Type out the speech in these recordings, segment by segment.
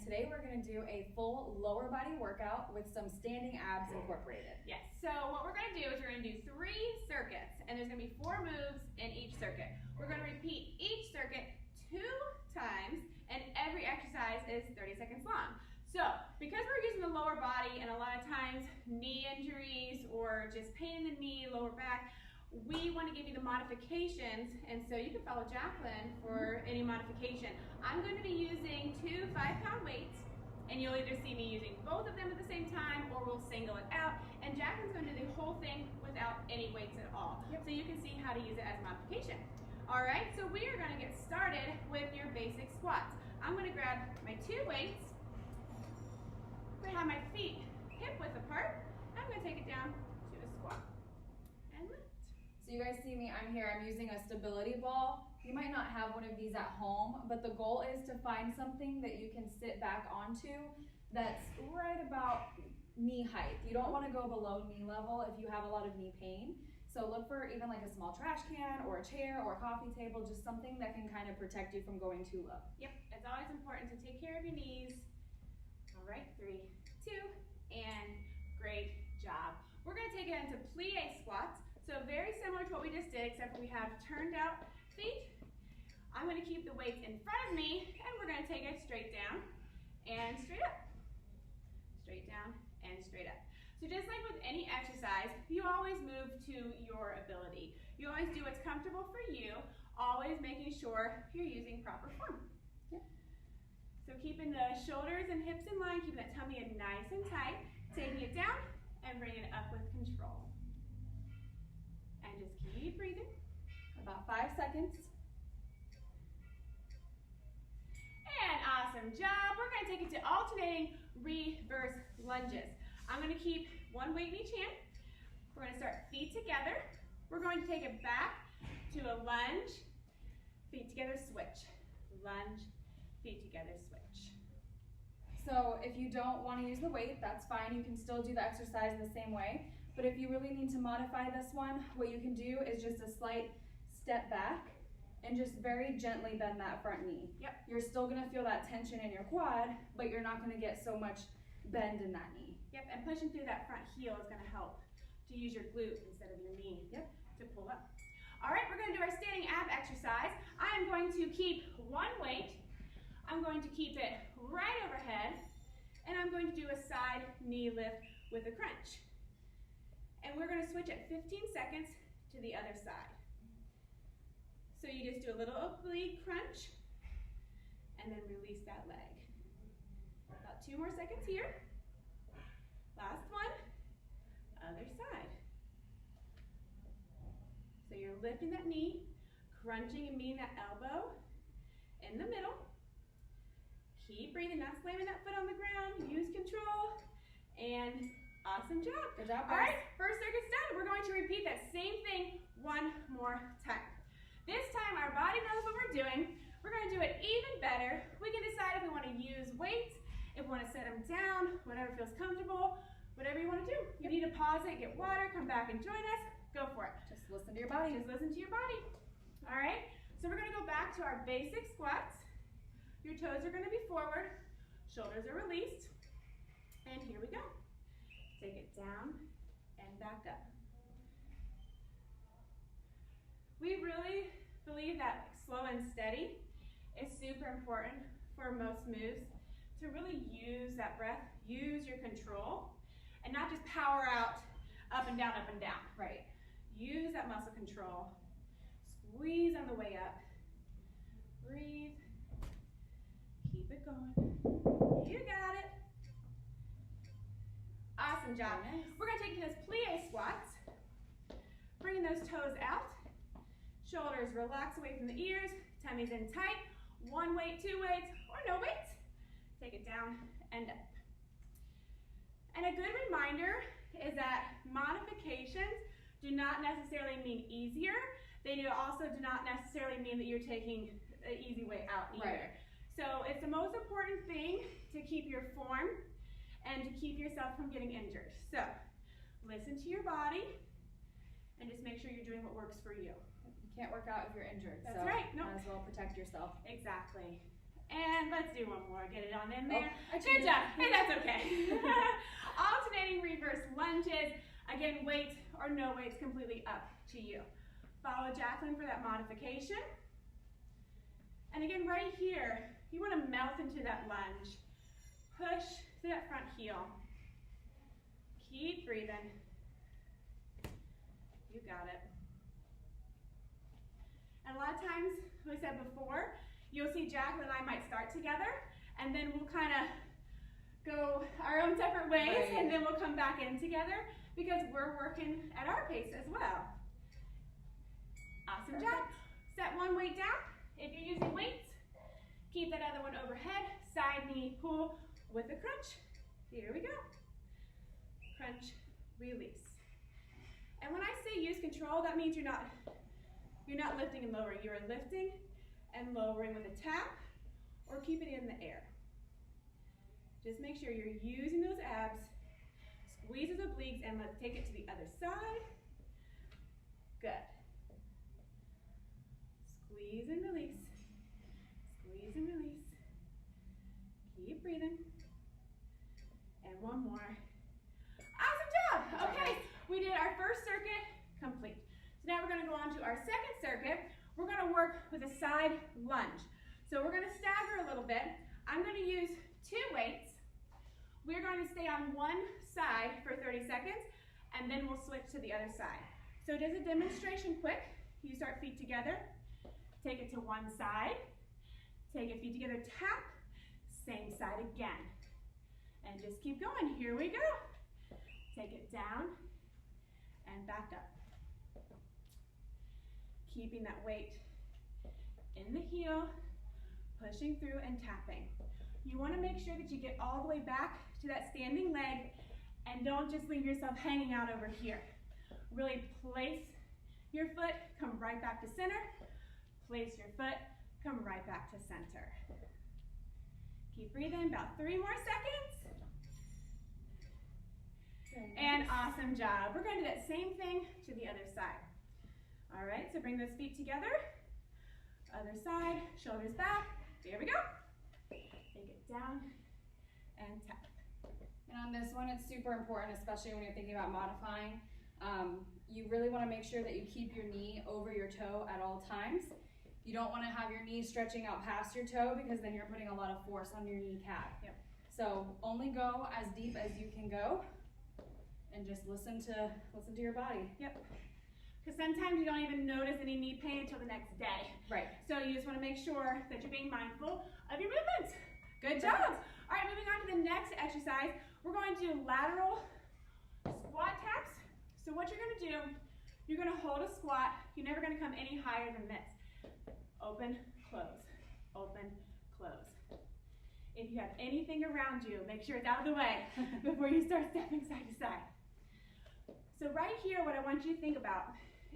today we're going to do a full lower body workout with some standing abs incorporated. Yes, so what we're going to do is we're going to do 3 circuits, and there's going to be 4 moves in each circuit. We're going to repeat each circuit 2 times, and every exercise is 30 seconds long. So, because we're using the lower body and a lot of times knee injuries or just pain in the knee, lower back, we want to give you the modifications, and so you can follow Jacquelyn for any modification. I'm going to be using 2 5-pound weights, and you'll either see me using both of them at the same time or we'll single it out, and Jacquelyn's going to do the whole thing without any weights at all. So you can see how to use it as a modification. Alright, so we are going to get started with your basic squats. I'm going to grab my 2 weights. I'm going to have my feet hip width apart. I'm going to take it down to a squat and lift. So you guys see me, I'm here, I'm using a stability ball. You might not have one of these at home, but the goal is to find something that you can sit back onto that's right about knee height. You don't want to go below knee level if you have a lot of knee pain. So look for even like a small trash can or a chair or a coffee table, just something that can kind of protect you from going too low. Yep, it's always important to take care of your knees. All right, 3, 2, and great job. We're going to take it into plie squats. So very similar to what we just did, except we have turned out feet. I'm going to keep the weights in front of me, and we're going to take it straight down and straight up. Straight down and straight up. So just like with any exercise, you always move to your ability. You always do what's comfortable for you, always making sure you're using proper form. Yep. So keeping the shoulders and hips in line, keeping that tummy in nice and tight, taking it down and bringing it up with control. And just keep breathing. About 5 seconds. And awesome job. We're going to take it to alternating reverse lunges. I'm going to keep 1 weight in each hand. We're going to start feet together. We're going to take it back to a lunge, feet together, switch. Lunge, feet together, switch. So if you don't want to use the weight, that's fine. You can still do the exercise the same way. But if you really need to modify this one, what you can do is just a slight step back and just very gently bend that front knee. Yep. You're still going to feel that tension in your quad, but you're not going to get so much bend in that knee. Yep, and pushing through that front heel is going to help to use your glute instead of your knee. Yep. To pull up. All right, we're going to do our standing ab exercise. I am going to keep 1 weight. I'm going to keep it right overhead, and I'm going to do a side knee lift with a crunch. And we're going to switch at 15 seconds to the other side. So you just do a little oblique crunch, and then release that leg. About 2 more seconds here. Last one, other side. So you're lifting that knee, crunching and meeting that elbow in the middle. Keep breathing, not slamming that foot on the ground. Use control, and awesome job. Good job, guys. All right, first circuit's done. We're going to repeat that same thing 1 more time. This time our body knows what we're doing. We're going to do it even better. We can decide if we want to use weights, if we want to set them down, whatever feels comfortable, whatever you want to do. You need to pause it, get water, come back and join us. Go for it. Just listen to your body. Just listen to your body. All right, so we're going to go back to our basic squats. Your toes are going to be forward, shoulders are released, and here we go. Take it down and back up. We really believe that slow and steady is super important for most moves, to really use that breath, use your control, and not just power out up and down, up and down. Right. Use that muscle control. Squeeze on the way up. Breathe. Keep it going. You got it. Awesome job. Nice. We're going to take those plie squats. Bringing those toes out. Shoulders relax away from the ears. Tummy's in tight. 1 weight, 2 weights, or no weights. Take it down and up. And a good reminder is that modifications do not necessarily mean easier. They also do not necessarily mean that you're taking the easy way out either. Right. So it's the most important thing to keep your form and to keep yourself from getting injured. So listen to your body and just make sure you're doing what works for you. You can't work out if you're injured. That's so right. Nope. Might as well protect yourself. Exactly. And let's do one more. Get it on in there. Oh, Good job. Hey, that's okay. Alternating reverse lunges. Again, weights or no weights, completely up to you. Follow Jacquelyn for that modification. And again, right here, you want to melt into that lunge. Push to that front heel. Keep breathing. You got it. And a lot of times, like I said before, you'll see Jacquelyn and I might start together, and then we'll kind of go our own separate ways, right. And then we'll come back in together because we're working at our pace as well. Awesome job. Set one weight down. If you're using weights, keep that other one overhead. Side knee pull with a crunch. Here we go. Crunch, release. And when I say use control, that means you're not lifting and lowering. You are lifting and lowering with a tap or keep it in the air. Just make sure you're using those abs. Squeeze those obliques and let's take it to the other side. Good. Squeeze and release. Squeeze and release. Keep breathing. And one more. Awesome job. Okay, we did our first circuit complete. So now we're going to go on to our second circuit. We're going to work with a side lunge. So we're going to stagger a little bit. I'm going to use 2 weights. We're going to stay on one side for 30 seconds, and then we'll switch to the other side. So just a demonstration quick. You start feet together. Take it to one side. Take it feet together, tap. Same side again. And just keep going. Here we go. Take it down and back up. Keeping that weight in the heel, pushing through and tapping. You want to make sure that you get all the way back to that standing leg and don't just leave yourself hanging out over here. Really place your foot, come right back to center. Place your foot, come right back to center. Keep breathing, about 3 more seconds. And awesome job. We're going to do that same thing to the other side. All right, so bring those feet together. Other side, shoulders back. Here we go. Take it down and tap. And on this one, it's super important, especially when you're thinking about modifying. You really want to make sure that you keep your knee over your toe at all times. You don't want to have your knee stretching out past your toe because then you're putting a lot of force on your kneecap. Yep. So only go as deep as you can go, and just listen to your body. Yep. Because sometimes you don't even notice any knee pain until the next day. Right. So you just want to make sure that you're being mindful of your movements. Good job. All right, moving on to the next exercise. We're going to do lateral squat taps. So what you're going to do, you're going to hold a squat. You're never going to come any higher than this. Open, close, open, close. If you have anything around you, make sure it's out of the way before you start stepping side to side. So right here, what I want you to think about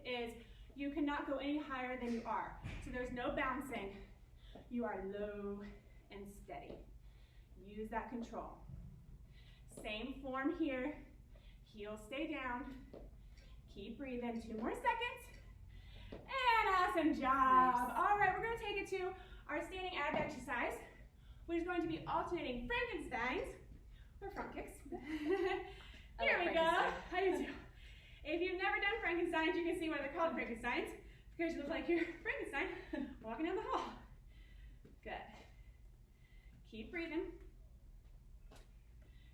is you cannot go any higher than you are. So there's no bouncing. You are low and steady. Use that control. Same form here. Heels stay down. Keep breathing. 2 more seconds. And awesome job. Nice. All right, we're going to take it to our standing ab exercise, which is going to be alternating Frankensteins or front kicks. Here we go. How do you do? If you've never done Frankensteins, you can see why they're called Frankensteins, because you look like you're Frankenstein walking down the hall. Good. Keep breathing.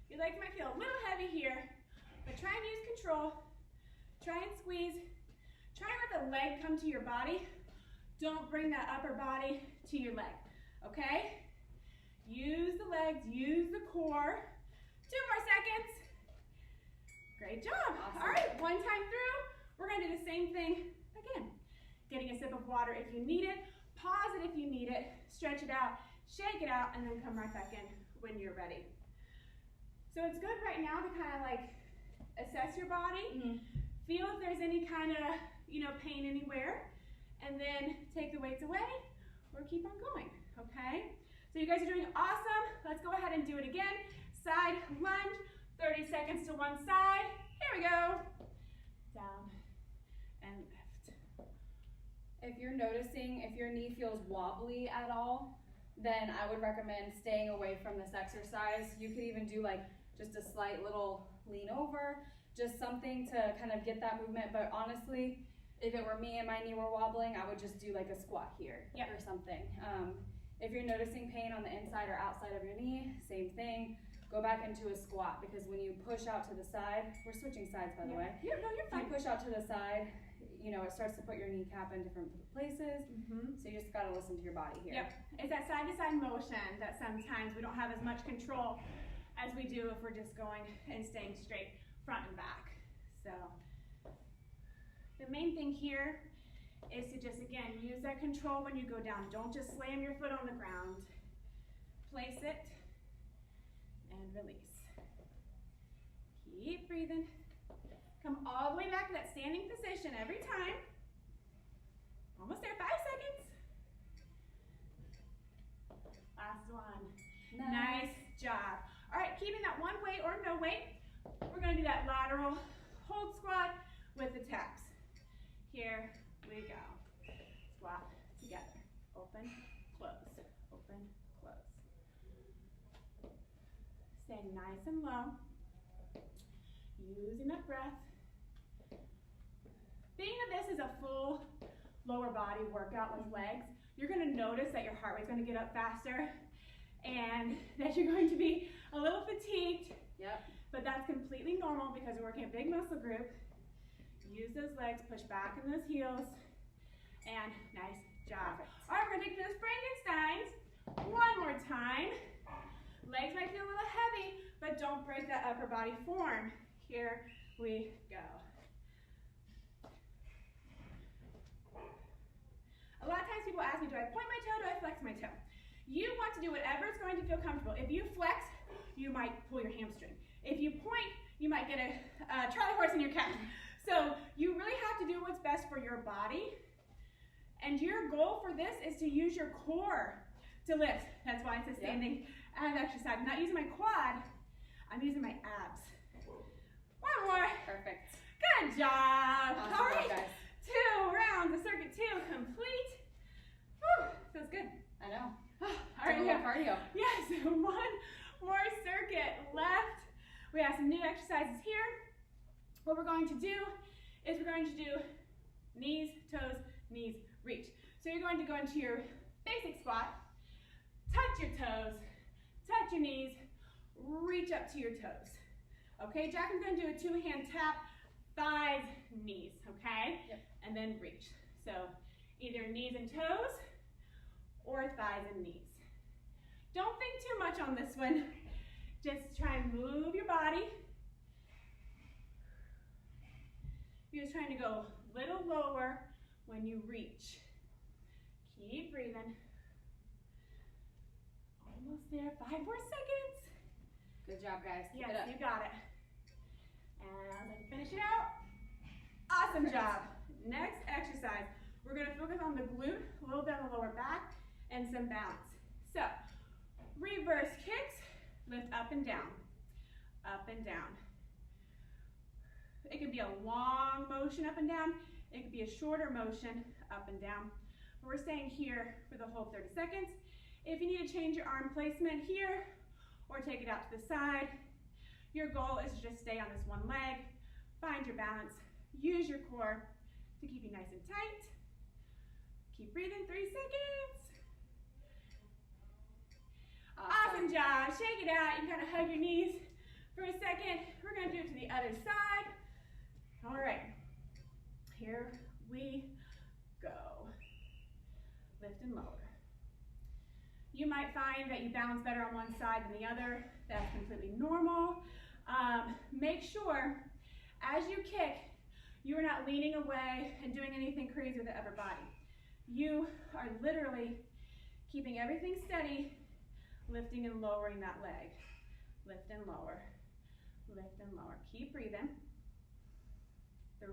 Your legs might feel a little heavy here, but try and use control. Try and squeeze. Try and let the leg come to your body. Don't bring that upper body to your leg, okay? Use the legs, use the core. 2 more seconds. Great job. Awesome. All right, one time through, we're going to do the same thing again. Getting a sip of water if you need it. Pause it if you need it. Stretch it out, shake it out, and then come right back in when you're ready. So it's good right now to kind of like assess your body. Feel if there's any kind of, pain anywhere, and then take the weights away or keep on going, okay? So you guys are doing awesome. Let's go ahead and do it again. Side lunge, 30 seconds to one side. Here we go. Down and lift. If you're noticing if your knee feels wobbly at all, then I would recommend staying away from this exercise. You could even do like just a slight little lean over, just something to kind of get that movement. But honestly, if it were me and my knee were wobbling, I would just do like a squat here or something. If you're noticing pain on the inside or outside of your knee, same thing. Go back into a squat, because when you push out to the side, we're switching sides by the way. Yeah, no, you're fine. If you push out to the side, you know, it starts to put your kneecap in different places. So you just gotta listen to your body here. Yep, it's that side to side motion that sometimes we don't have as much control as we do if we're just going and staying straight front and back. So the main thing here is to just, again, use that control when you go down. Don't just slam your foot on the ground. Place it and release. Keep breathing. Come all the way back to that standing position every time. Almost there, 5 seconds. Last one. Nice job. All right, keeping that one weight or no weight, we're gonna do that lateral hold squat with the taps. Here we go. Squat together. Open, close, open, close. Staying nice and low. Using that breath. Being that this is a full lower body workout with legs, you're gonna notice that your heart rate's gonna get up faster and that you're going to be a little fatigued. But that's completely normal because we're working a big muscle group. Use those legs, push back in those heels, and nice job. All right, we're gonna take those Frankensteins one more time. Legs might feel a little heavy, but don't break that upper body form. Here we go. A lot of times people ask me, do I point my toe, do I flex my toe? You want to do whatever is going to feel comfortable. If you flex, you might pull your hamstring. If you point, you might get a Charlie horse in your calf. So you really have to do what's best for your body. And your goal for this is to use your core to lift. That's why it's a standing ab exercise. I'm not using my quad, I'm using my abs. One more. Perfect. Good job. Awesome. All right, Guys. 2 rounds of circuit 2 complete. Whew, feels good. I know. All right, more cardio. Yes, 1 more circuit left. We have some new exercises here. What we're going to do is we're going to do knees, toes, knees, reach. So you're going to go into your basic squat, touch your toes, touch your knees, reach up to your toes. Okay, Jacquelyn's going to do a 2-hand tap, thighs, knees, okay? And then reach. So either knees and toes or thighs and knees. Don't think too much on this one. Just try and move your body. You're just trying to go a little lower when you reach. Keep breathing. Almost there, 5 more seconds. Good job, guys. Keep Yes, it up. you got it. And let's finish it out. Awesome job. Next exercise, we're gonna focus on the glute, a little bit on the lower back, and some balance. So, reverse kicks, lift up and down, up and down. It could be a long motion up and down. It could be a shorter motion up and down. We're staying here for the whole 30 seconds. If you need to change your arm placement here or take it out to the side, your goal is to just stay on this one leg, find your balance, use your core to keep you nice and tight. Keep breathing, 3 seconds. Awesome job, shake it out. You can kind of hug your knees for a second. We're gonna do it to the other side. All right, here we go. Lift and lower. You might find that you balance better on one side than the other. That's completely normal. Make sure as you kick, you are not leaning away and doing anything crazy with the upper body. You are literally keeping everything steady, lifting and lowering that leg. Lift and lower, lift and lower. Keep breathing.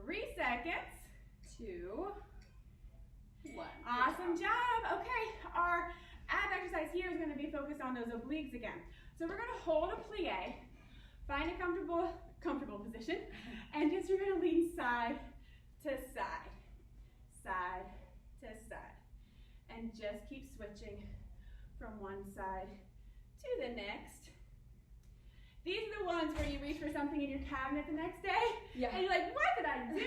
3 seconds. 2, 1. Awesome job. Okay, our ab exercise here is going to be focused on those obliques again. So we're going to hold a plie, find a comfortable position, and just you're going to lean side to side, side to side, and just keep switching from one side to the next. These are the ones where you reach for something in your cabinet the next day, Yeah. and you're like, what did I do?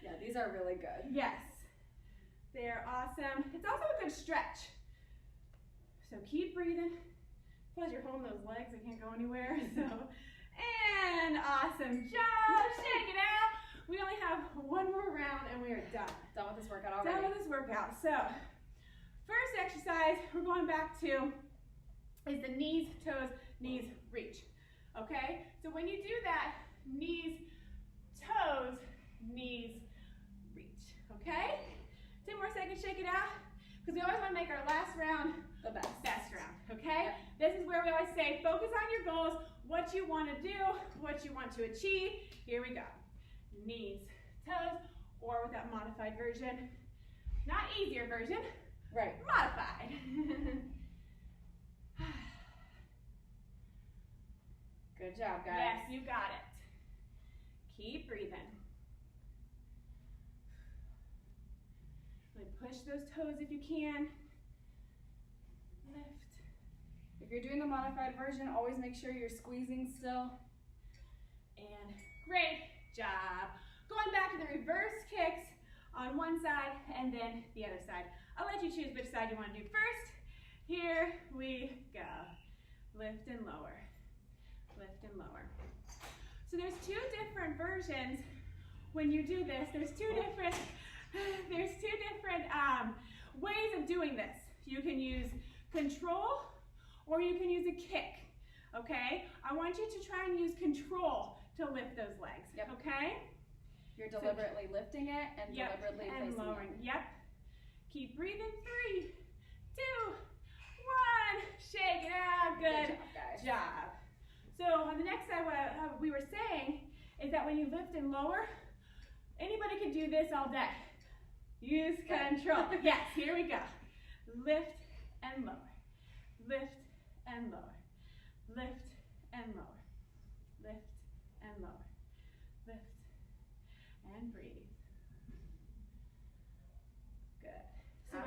Yeah, these are really good. Yes, they're awesome. It's also a good stretch. So keep breathing. Plus you're holding those legs, they can't go anywhere. So, and awesome job. Shake it out. We only have one more round and we are done. Done with this workout already. Done with this workout. So, first exercise we're going back to is the knees, toes, knees, reach. Okay? So when you do that, knees, toes, knees, reach. Okay? 10 more seconds, shake it out. Because we always want to make our last round The best. best round. Okay? Yep. This is where we always say, focus on your goals, what you want to do, what you want to achieve. Here we go. Knees, toes, or with that modified version. Not easier version. Right. Modified. Good job, guys. Yes, you got it. Keep breathing. Really push those toes if you can. Lift. If you're doing the modified version, always make sure you're squeezing still. And great job. Going back to the reverse kicks on one side and then the other side. I'll let you choose which side you want to do first. Here we go. Lift and lower. Lift and lower. So there's two different versions when you do this. There's two different ways of doing this. You can use control or you can use a kick. Okay? I want you to try and use control to lift those legs. Yep. Okay? You're deliberately lifting it and deliberately and placing lowering. it. Yep. Keep breathing. 3, 2, 1. Shake it out. Good Good job, guys. job. So on the next side, what we were saying is that when you lift and lower, anybody can do this all day. Use control. Yes, here we go. Lift and lower. Lift and lower. Lift and lower. Lift and lower. Lift and breathe. Good. So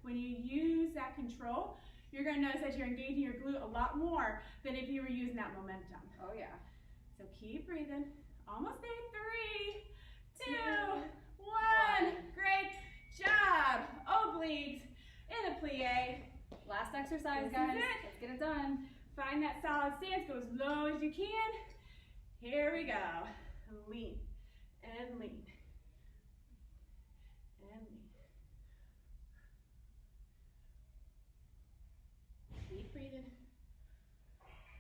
when you use that control, you're going to notice that you're engaging your glute a lot more than if you were using that momentum. Oh yeah. So keep breathing. Almost there. 3, 2, 1. Great job. Obliques in a plie. Last exercise, This is guys. it. Let's get it done. Find that solid stance. Go as low as you can. Here we go. Lean and lean. And lean. Keep breathing.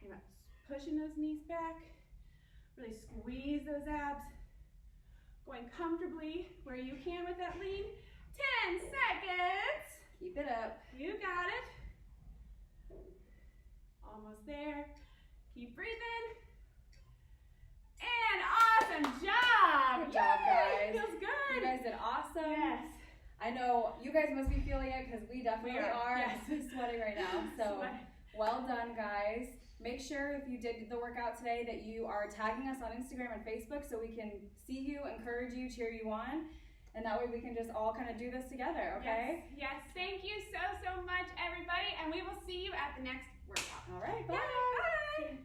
You're not pushing those knees back. Really squeeze those abs. Going comfortably where you can with that lean. 10 seconds. Keep it up. You got it. Almost there. Keep breathing. And awesome job. Good job, Yay! guys. Feels good. You guys did awesome. Yes. I know you guys must be feeling it because we definitely are. Yes. I'm sweating right now. So Sweat. well done, guys. Make sure if you did the workout today that you are tagging us on Instagram and Facebook so we can see you, encourage you, cheer you on. And that way we can just all kind of do this together, okay? Yes. Thank you so much, everybody. And we will see you at the next workout. All right, bye. Yay, bye.